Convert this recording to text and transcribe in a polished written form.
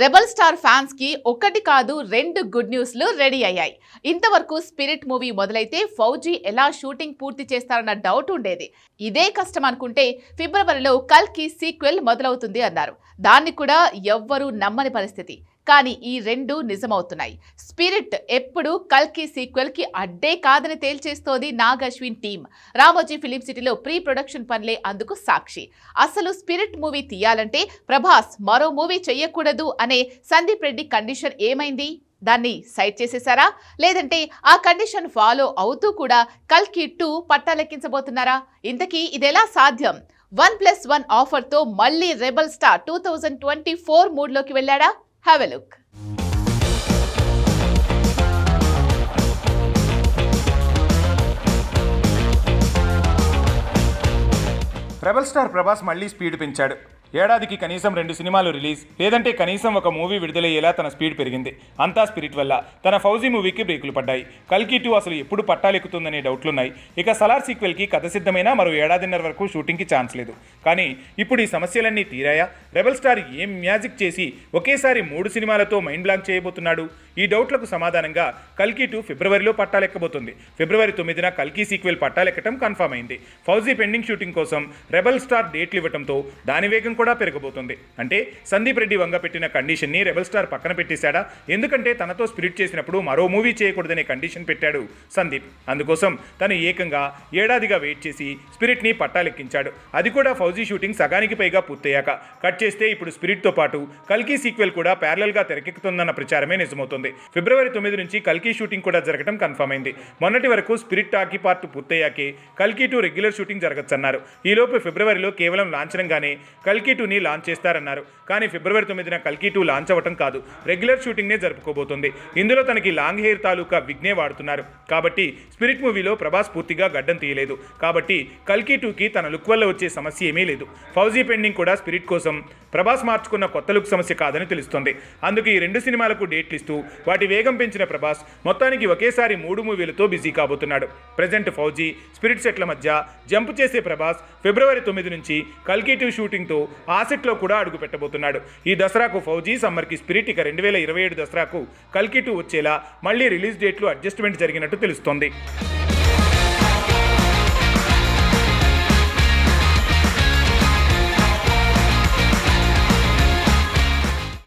Rebel star fans కి ఒకటి కాదు రెండు గుడ్ న్యూస్లు రెడీ అయ్యాయి. ఇంతవరకు స్పిరిట్ మూవీ మొదలైతే ఫౌజీ ఎలా షూటింగ్ పూర్తి చేస్తారన్న డౌట్ ఉండేది. ఇదే కష్టం అనుకుంటే ఫిబ్రవరిలో కల్కి సీక్వెల్ మొదలవుతుంది అన్నారు. దాన్ని కూడా ఎవ్వరూ నమ్మని పరిస్థితి. కానీ ఈ రెండు నిజమవుతున్నాయి. స్పిరిట్ ఎప్పుడు కల్కి సీక్వెల్ కి అడ్డే కాదని తేల్చేస్తోంది నాగ్ అశ్విన్ టీం. రామోజీ ఫిలిం సిటీలో ప్రీ ప్రొడక్షన్ పనులే అందుకు సాక్షి. అసలు స్పిరిట్ మూవీ తీయాలంటే ప్రభాస్ మరో మూవీ చెయ్యకూడదు అనే సందీప్ రెడ్డి కండిషన్ ఏమైంది? దాన్ని సైడ్ చేసేశారా? లేదంటే ఆ కండిషన్ ఫాలో అవుతూ కూడా కల్కి 2 పట్టాలెక్కించబోతున్నారా? ఇంతకీ ఇదెలా సాధ్యం? 1+1 ఆఫర్తో మళ్ళీ రెబల్ స్టార్ 2024 మూడ్లోకి వెళ్ళాడా? Have a look. Rebel star Prabhas మళ్ళీ స్పీడ్ పెంచాడు. ఏడాదికి కనీసం 2 సినిమాలు రిలీజ్, లేదంటే కనీసం ఒక మూవీ విడుదలయ్యేలా తన స్పీడ్ పెరిగింది. అంతా స్పిరిట్ వల్ల. తన ఫౌజీ మూవీకి బ్రేకులు పడ్డాయి. కల్కి 2 అసలు ఎప్పుడు పట్టాలెక్కుతుందనే డౌట్లున్నాయి. ఇక సలార్ సీక్వెల్కి కథ సిద్ధమైనా మరో ఏడాదిన్నర వరకు షూటింగ్కి ఛాన్స్ లేదు. కానీ ఇప్పుడు ఈ సమస్యలన్నీ తీరాయా? రెబల్ స్టార్ ఏం మ్యాజిక్ చేసి ఒకేసారి 3 సినిమాలతో మైండ్ బ్లాంక్ చేయబోతున్నాడు? ఈ డౌట్లకు సమాధానంగా కల్కి 2 ఫిబ్రవరిలో పట్టాలెక్కబోతుంది. ఫిబ్రవరి 9న కల్కి సీక్వెల్ పట్టాలెక్కడం కన్ఫర్మ్ అయింది. ఫౌజీ పెండింగ్ షూటింగ్ కోసం రెబల్ స్టార్ డేట్లు ఇవ్వడంతో దాని వేగం కూడా పెరగబోతుంది. అంటే సందీప్ రెడ్డి వంగ పెట్టిన కండిషన్ని రెబల్ స్టార్ పక్కన పెట్టేశాడా? ఎందుకంటే తనతో స్పిరిట్ చేసినప్పుడు మరో మూవీ చేయకూడదనే కండిషన్ పెట్టాడు సందీప్. అందుకోసం తను ఏకంగా ఏడాదిగా వెయిట్ చేసి స్పిరిట్ని పట్టాలెక్కించాడు. అది కూడా ఫౌజీ షూటింగ్ సగానికి పైగా పూర్తయ్యాక. కట్ చేస్తే ఇప్పుడు స్పిరిట్తో పాటు కల్కి సీక్వెల్ కూడా ప్యారలల్గా తెరకెక్కుతుందన్న ప్రచారమే నిజమవుతుంది. ఫిబ్రవరి 9 నుంచి కల్కి షూటింగ్ కూడా జరగడం కన్ఫర్మ్ అయింది. మొన్నటి వరకు స్పిరిట్ టాకీ పార్ట్ పూర్తయ్యాకే కల్కి 2 రెగ్యులర్ షూటింగ్ జరగచ్చన్నారు. ఈలోపు ఫిబ్రవరిలో కేవలం లాంఛనంగానే కల్కి 2ని లాంచ్ చేస్తారన్నారు. కానీ ఫిబ్రవరి 9న కల్కి 2 లాంచ్ అవ్వటం కాదు, రెగ్యులర్ షూటింగ్నే జరుపుకోబోతుంది. ఇందులో తనకి లాంగ్ హెయిర్ తాలూకా విగ్నే వాడుతున్నారు. కాబట్టి స్పిరిట్ మూవీలో ప్రభాస్ పూర్తిగా గడ్డం తీయలేదు. కాబట్టి కల్కి 2కి తన లుక్ వల్ల వచ్చే సమస్య ఏమీ లేదు. ఫౌజీ పెండింగ్ కూడా స్పిరిట్ కోసం ప్రభాస్ మార్చుకున్న కొత్త లుక్ సమస్య కాదని తెలుస్తోంది. అందుకే ఈ 2 సినిమాలకు డేట్లు ఇస్తూ వాటి వేగం పెంచిన ప్రభాస్ మొత్తానికి ఒకేసారి 3 మూవీలతో బిజీ కాబోతున్నాడు. ప్రెజెంట్ ఫౌజీ స్పిరిట్ సెట్ల మధ్య జంప్ చేసే ప్రభాస్ ఫిబ్రవరి 9 నుంచి కల్కి 2 షూటింగ్తో ఆ సెట్లో కూడా అడుగు పెట్టబోతున్నాడు. ఈ దసరాకు ఫౌజీ, సమ్మర్కి స్పిరిట్, ఇక 2027 దసరాకు కల్కి 2 వచ్చేలా మళ్ళీ రిలీజ్ డేట్లు అడ్జస్ట్మెంట్ జరిగినట్టు తెలుస్తోంది.